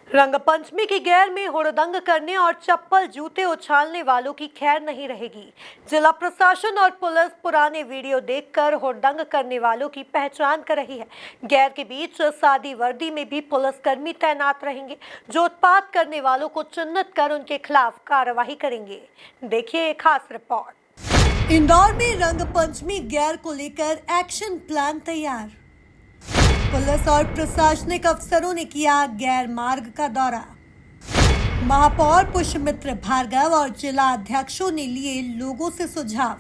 रंगपंचमी की गैर में हुड़दंग करने और चप्पल जूते उछालने वालों की खैर नहीं रहेगी। जिला प्रशासन और पुलिस पुराने वीडियो देखकर हुड़दंग करने वालों की पहचान कर रही है। गैर के बीच सादी वर्दी में भी पुलिसकर्मी तैनात रहेंगे, जो उत्पात करने वालों को चिन्हित कर उनके खिलाफ कार्रवाई करेंगे। देखिए खास रिपोर्ट। इंदौर में रंगपंचमी गैर को लेकर एक्शन प्लान तैयार। पुलिस और प्रशासनिक अफसरों ने किया गैर मार्ग का दौरा। महापौर पुष्यमित्र भार्गव और जिला अध्यक्षों ने लिए लोगों से सुझाव।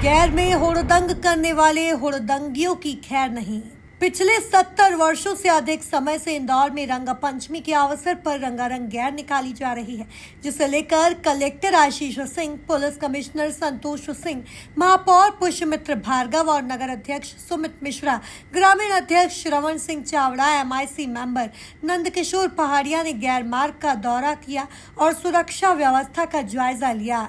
गैर में हुड़दंग करने वाले हुड़दंगियों की खैर नहीं। पिछले 70 वर्षों से अधिक समय से इंदौर में रंगपंचमी के अवसर पर रंगारंग गैर निकाली जा रही है, जिसे लेकर collector Ashish Singh, police commissioner Santosh Singh, महापौर पुष्यमित्र भार्गव और नगर अध्यक्ष सुमित मिश्रा, ग्रामीण अध्यक्ष श्रवण सिंह चावड़ा, MIC मेंबर नंदकिशोर पहाड़िया ने गैर मार्ग का दौरा किया और सुरक्षा व्यवस्था का जायजा लिया।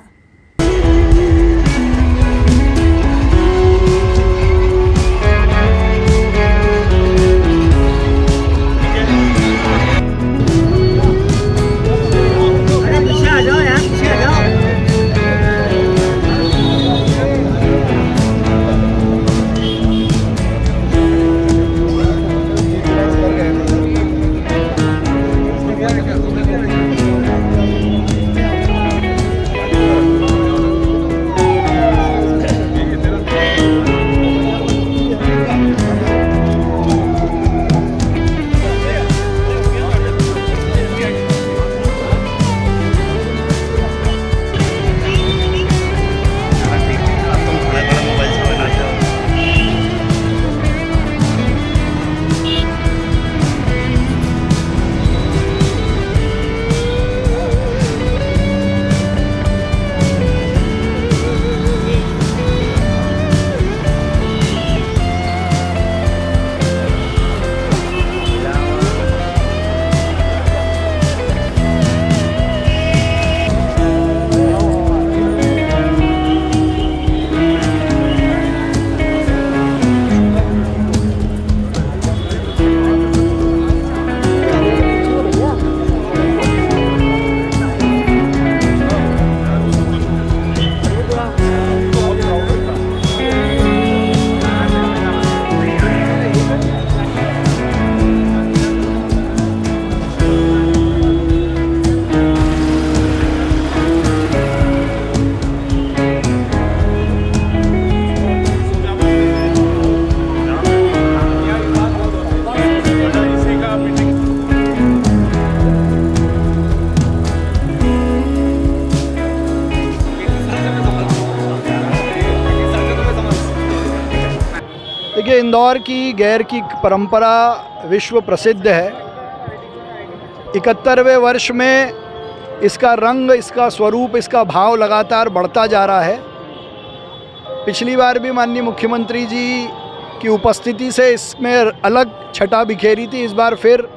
देखिए, इंदौर की गैर की परंपरा विश्व प्रसिद्ध है। 71वें वर्ष में इसका रंग, इसका स्वरूप, इसका भाव लगातार बढ़ता जा रहा है। पिछली बार भी माननीय मुख्यमंत्री जी की उपस्थिति से इसमें अलग छटा बिखेरी थी। इस बार फिर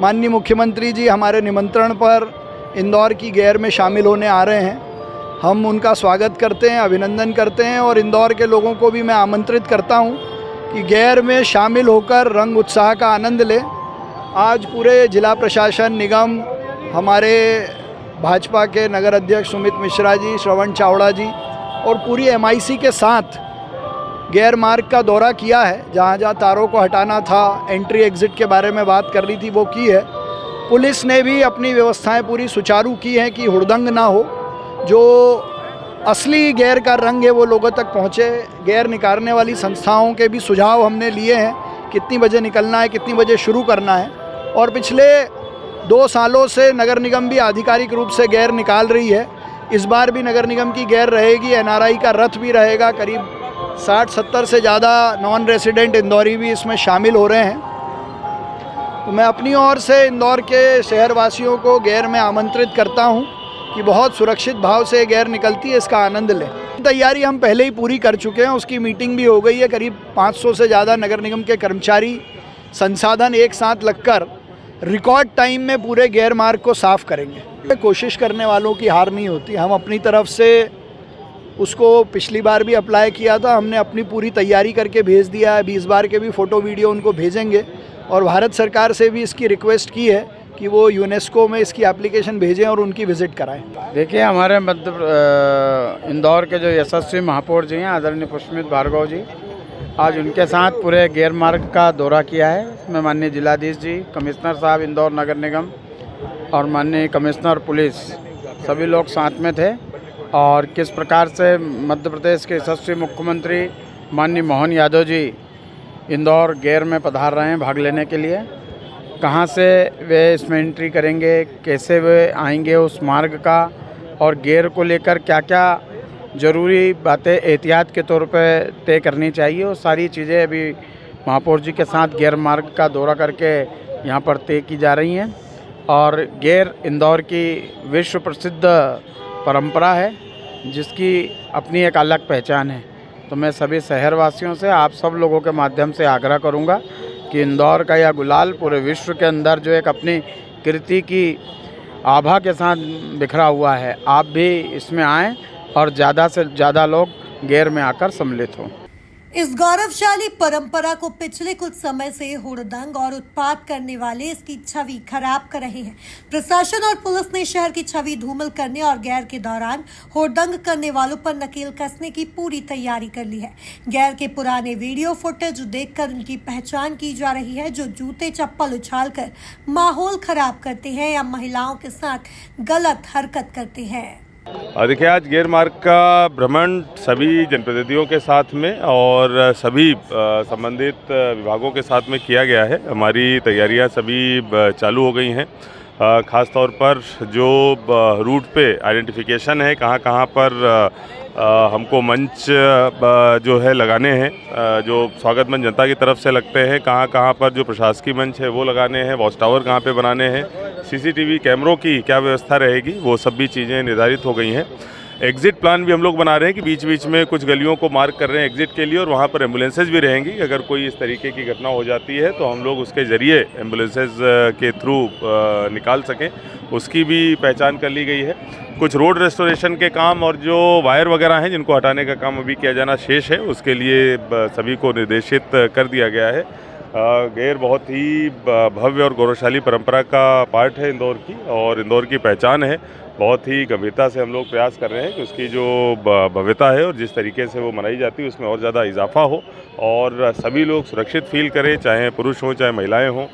माननीय मुख्यमंत्री जी हमारे निमंत्रण पर इंदौर की गैर में शामिल होने आ रहे हैं। हम उनका स्वागत करते हैं, अभिनंदन करते हैं और इंदौर के लोगों को भी मैं आमंत्रित करता हूं कि गैर में शामिल होकर रंग उत्साह का आनंद लें। आज पूरे जिला प्रशासन, निगम, हमारे भाजपा के नगर अध्यक्ष सुमित मिश्रा जी, श्रवण चावड़ा जी और पूरी MIC के साथ गैर मार्ग का दौरा किया है। जहाँ जहाँ तारों को हटाना था, एंट्री एग्ज़िट के बारे में बात कर रही थी, वो की है। पुलिस ने भी अपनी व्यवस्थाएं पूरी सुचारू की हैं कि हुड़दंग ना हो। जो असली गैर का रंग है वो लोगों तक पहुँचे। गैर निकालने वाली संस्थाओं के भी सुझाव हमने लिए हैं, कितनी बजे निकलना है, कितनी बजे शुरू करना है। और पिछले 2 सालों से नगर निगम भी आधिकारिक रूप से गैर निकाल रही है। इस बार भी नगर निगम की गैर रहेगी। NRI का रथ भी रहेगा। करीब 60-70 से ज़्यादा नॉन रेसिडेंट इंदौरी भी इसमें शामिल हो रहे हैं। तो मैं अपनी ओर से इंदौर के शहरवासियों को गैर में आमंत्रित करता हूं कि बहुत सुरक्षित भाव से गैर निकलती है, इसका आनंद लें। तैयारी हम पहले ही पूरी कर चुके हैं, उसकी मीटिंग भी हो गई है। करीब 500 से ज़्यादा नगर निगम के कर्मचारी, संसाधन एक साथ लगकर रिकॉर्ड टाइम में पूरे गैर मार्ग को साफ करेंगे। कोशिश करने वालों की हार नहीं होती। हम अपनी तरफ से उसको पिछली बार भी अप्लाई किया था, हमने अपनी पूरी तैयारी करके भेज दिया है। 20 बार के भी फ़ोटो वीडियो उनको भेजेंगे और भारत सरकार से भी इसकी रिक्वेस्ट की है कि वो यूनेस्को में इसकी एप्लीकेशन भेजें और उनकी विज़िट कराएं। देखिए, हमारे इंदौर के जो यशस्वी महापौर जी हैं आदरणीय पुष्पमित भार्गव जी, आज उनके साथ पूरे गैर मार्ग का दौरा किया है। इसमें माननीय जिलाधीश जी, कमिश्नर साहब इंदौर नगर निगम और माननीय कमिश्नर पुलिस सभी लोग साथ में थे। और किस प्रकार से मध्य प्रदेश के यशस्वी मुख्यमंत्री माननीय मोहन यादव जी इंदौर गैर में पधार रहे हैं भाग लेने के लिए, कहाँ से वे इसमें एंट्री करेंगे, कैसे वे आएंगे उस मार्ग का, और गैर को लेकर क्या क्या ज़रूरी बातें एहतियात के तौर पे तय करनी चाहिए, वो सारी चीज़ें अभी महापौर जी के साथ गैर मार्ग का दौरा करके यहाँ पर तय की जा रही हैं। और गैर इंदौर की विश्व प्रसिद्ध परंपरा है जिसकी अपनी एक अलग पहचान है। तो मैं सभी शहरवासियों से, आप सब लोगों के माध्यम से आग्रह करूँगा कि इंदौर का यह गुलाल पूरे विश्व के अंदर जो एक अपनी कीर्ति की आभा के साथ बिखरा हुआ है, आप भी इसमें आएँ और ज़्यादा से ज़्यादा लोग गैर में आकर सम्मिलित हों। इस गौरवशाली परंपरा को पिछले कुछ समय से हुड़दंग और उत्पात करने वाले इसकी छवि खराब कर रहे हैं। प्रशासन और पुलिस ने शहर की छवि धूमिल करने और गैर के दौरान हुड़दंग करने वालों पर नकेल कसने की पूरी तैयारी कर ली है। गैर के पुराने वीडियो फुटेज देखकर उनकी पहचान की जा रही है, जो जूते चप्पल उछालकर माहौल खराब करते हैं या महिलाओं के साथ गलत हरकत करते हैं। देखिए, आज गैर मार्ग का भ्रमण सभी जनप्रतिनिधियों के साथ में और सभी संबंधित विभागों के साथ में किया गया है। हमारी तैयारियां सभी चालू हो गई हैं। ख़ास तौर पर जो रूट पे आइडेंटिफिकेशन है, कहाँ कहाँ पर हमको मंच जो है लगाने हैं, जो स्वागत मंच जनता की तरफ से लगते हैं, कहाँ कहाँ पर जो प्रशासकीय मंच है वो लगाने हैं, वॉच टावर कहाँ पे बनाने हैं, सीसीटीवी कैमरों की क्या व्यवस्था रहेगी, वो सब भी चीज़ें निर्धारित हो गई हैं। एग्ज़िट प्लान भी हम लोग बना रहे हैं कि बीच बीच में कुछ गलियों को मार्क कर रहे हैं एग्ज़िट के लिए, और वहाँ पर एम्बुलेंसेज भी रहेंगी। अगर कोई इस तरीके की घटना हो जाती है तो हम लोग उसके ज़रिए एम्बुलेंसेज के थ्रू निकाल सकें, उसकी भी पहचान कर ली गई है। कुछ रोड रेस्टोरेशन के काम और जो वायर वगैरह हैं जिनको हटाने का काम अभी किया जाना शेष है, उसके लिए सभी को निर्देशित कर दिया गया है। गैर बहुत ही भव्य और गौरवशाली परंपरा का पार्ट है इंदौर की, और इंदौर की पहचान है। बहुत ही गंभीरता से हम लोग प्रयास कर रहे हैं कि उसकी जो भव्यता है और जिस तरीके से वो मनाई जाती है उसमें और ज़्यादा इजाफा हो, और सभी लोग सुरक्षित फील करें, चाहे पुरुष हों चाहे महिलाएं हों,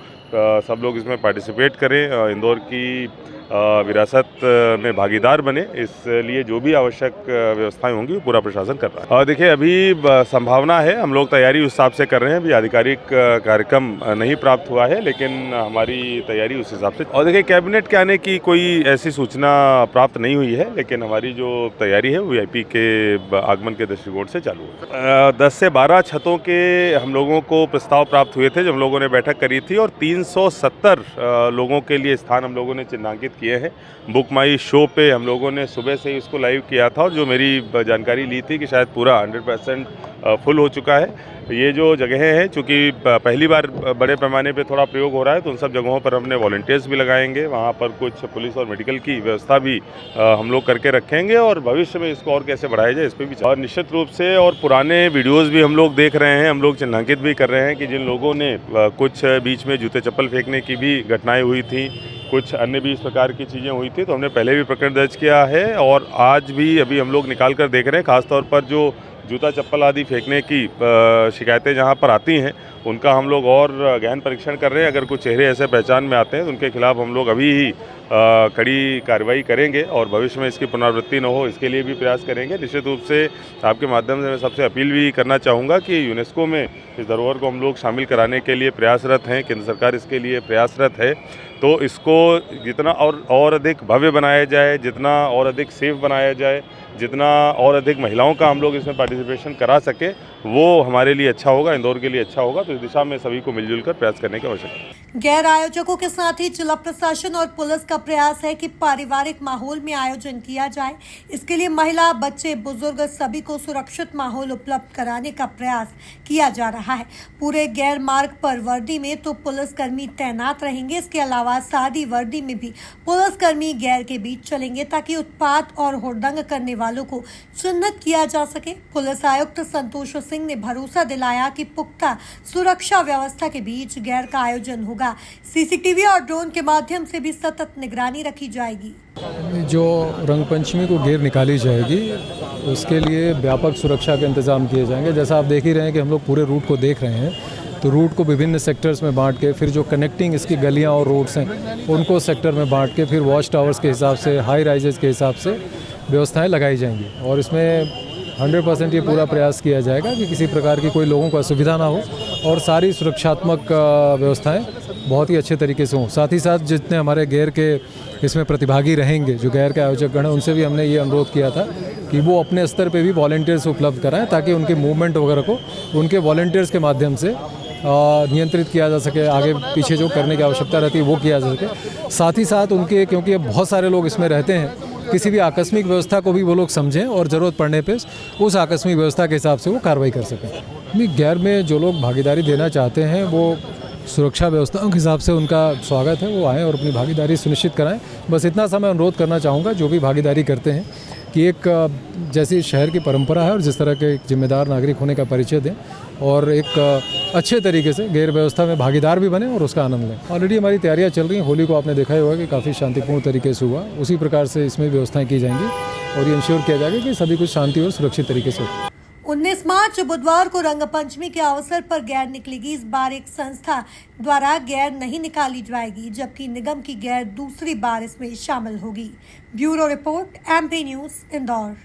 सब लोग इसमें पार्टिसिपेट करें, इंदौर की विरासत में भागीदार बने। इसलिए जो भी आवश्यक व्यवस्थाएं होंगी वो पूरा प्रशासन कर रहा है। देखिए, अभी संभावना है, हम लोग तैयारी उस हिसाब से कर रहे हैं। अभी आधिकारिक कार्यक्रम नहीं प्राप्त हुआ है, लेकिन हमारी तैयारी उस हिसाब से। और देखिए, कैबिनेट के आने की कोई ऐसी सूचना प्राप्त नहीं हुई है, लेकिन हमारी जो तैयारी है वो VIP के आगमन के दृष्टिकोण से चालू है। 10 से 12 छतों के हम लोगों को प्रस्ताव प्राप्त हुए थे जब हम लोगों ने बैठक करी थी, और 370 लोगों के लिए स्थान हम लोगों ने चिन्हांकित किए हैं। बुक माई शो पे हम लोगों ने सुबह से ही इसको लाइव किया था, और जो मेरी जानकारी ली थी कि शायद पूरा 100% फुल हो चुका है। ये जो जगहें हैं, चूँकि पहली बार बड़े पैमाने पे थोड़ा प्रयोग हो रहा है, तो उन सब जगहों पर हमने वॉलंटियर्स भी लगाएंगे। वहाँ पर कुछ पुलिस और मेडिकल की व्यवस्था भी हम लोग करके रखेंगे, और भविष्य में इसको और कैसे बढ़ाया जाए इस पर भी। और निश्चित रूप से और पुराने वीडियोज़ भी हम लोग देख रहे हैं, हम लोग चिन्हांकित भी कर रहे हैं कि जिन लोगों ने कुछ बीच में जूते चप्पल फेंकने की भी घटनाएँ हुई थी, कुछ अन्य भी इस प्रकार की चीज़ें हुई थी, तो हमने पहले भी प्रकरण दर्ज किया है, और आज भी अभी हम लोग निकाल कर देख रहे हैं। खासतौर पर जो जूता चप्पल आदि फेंकने की शिकायतें जहां पर आती हैं, उनका हम लोग और गहन परीक्षण कर रहे हैं। अगर कुछ चेहरे ऐसे पहचान में आते हैं तो उनके खिलाफ हम लोग अभी ही कड़ी कार्रवाई करेंगे, और भविष्य में इसकी पुनरावृत्ति न हो इसके लिए भी प्रयास करेंगे। निश्चित रूप से आपके माध्यम से मैं सबसे अपील भी करना चाहूँगा कि यूनेस्को में इस धरोहर को हम लोग शामिल कराने के लिए प्रयासरत हैं, केंद्र सरकार इसके लिए प्रयासरत है। तो इसको जितना और अधिक भव्य बनाया जाए, जितना और अधिक सेफ बनाया जाए, जितना और अधिक महिलाओं का हम लोग इसमें पार्टिसिपेशन करा सके, वो हमारे लिए अच्छा होगा, इंदौर के लिए अच्छा होगा। तो इस दिशा में सभी को मिलजुल कर प्रयास करने की आवश्यकता है। गैर आयोजकों के साथ ही जिला प्रशासन और पुलिस का प्रयास है कि पारिवारिक माहौल में आयोजन किया जाए। इसके लिए महिला, बच्चे, बुजुर्ग सभी को सुरक्षित माहौल उपलब्ध कराने का प्रयास किया जा रहा है। पूरे गैर मार्ग पर वर्दी में तो पुलिसकर्मी तैनात रहेंगे, इसके अलावा सादी वर्दी में भी पुलिसकर्मी गैर के बीच चलेंगे, ताकि उत्पात और हुड़दंग करने वालों को चिन्हित किया जा सके। पुलिस आयुक्त संतोष सिंह सिंह ने भरोसा दिलाया कि पुख्ता सुरक्षा व्यवस्था के बीच गैर का आयोजन होगा। सीसीटीवी और ड्रोन के माध्यम से भी सतत निगरानी रखी जाएगी। जो रंगपंचमी को गेर निकाली जाएगी उसके लिए व्यापक सुरक्षा के इंतजाम किए जाएंगे। जैसा आप देख ही रहे हैं कि हम लोग पूरे रूट को देख रहे हैं, तो रूट को विभिन्न सेक्टर्स में बांट के, फिर जो कनेक्टिंग इसकी गलियां और रोड्स हैं उनको सेक्टर में बांट के, फिर वॉच टावर्स के हिसाब से, हाई राइजेस के हिसाब से व्यवस्थाएं लगाई जाएंगी। और इसमें 100% ये पूरा प्रयास किया जाएगा कि किसी प्रकार की कोई लोगों को असुविधा ना हो और सारी सुरक्षात्मक व्यवस्थाएं बहुत ही अच्छे तरीके से हों। साथ ही साथ जितने हमारे गैर के इसमें प्रतिभागी रहेंगे, जो गैर के आयोजक गण हैं, उनसे भी हमने ये अनुरोध किया था कि वो अपने स्तर पे भी वॉलंटियर्स उपलब्ध कराएं ताकि उनके मूवमेंट वगैरह को उनके वॉलंटियर्स के माध्यम से नियंत्रित किया जा सके, आगे पीछे जो करने की आवश्यकता रहती है वो किया जा सके। साथ ही साथ उनके, क्योंकि अब बहुत सारे लोग इसमें रहते हैं, किसी भी आकस्मिक व्यवस्था को भी वो लोग समझें और ज़रूरत पड़ने पे उस आकस्मिक व्यवस्था के हिसाब से वो कार्रवाई कर सकें। गैर में जो लोग भागीदारी देना चाहते हैं वो सुरक्षा व्यवस्थाओं के हिसाब से उनका स्वागत है, वो आएँ और अपनी भागीदारी सुनिश्चित कराएं। बस इतना सा मैं अनुरोध करना चाहूँगा जो भी भागीदारी करते हैं कि एक जैसी शहर की परंपरा है और जिस तरह के एक जिम्मेदार नागरिक होने का परिचय दें और एक अच्छे तरीके से गैर व्यवस्था में भागीदार भी बने और उसका आनंद लें। ऑलरेडी हमारी तैयारियां चल रही हैं। होली को आपने देखा ही होगा कि काफ़ी शांतिपूर्ण तरीके से हुआ, उसी प्रकार से इसमें व्यवस्थाएं की जाएंगी और ये इंश्योर किया जाएगा कि सभी कुछ शांति और सुरक्षित तरीके से हो। 19 मार्च बुधवार को रंगपंचमी के अवसर पर गैर निकलेगी। इस बार एक संस्था द्वारा गैर नहीं निकाली जाएगी, जबकि निगम की गैर दूसरी बार इसमें शामिल होगी। Bureau report, MP news, Indore.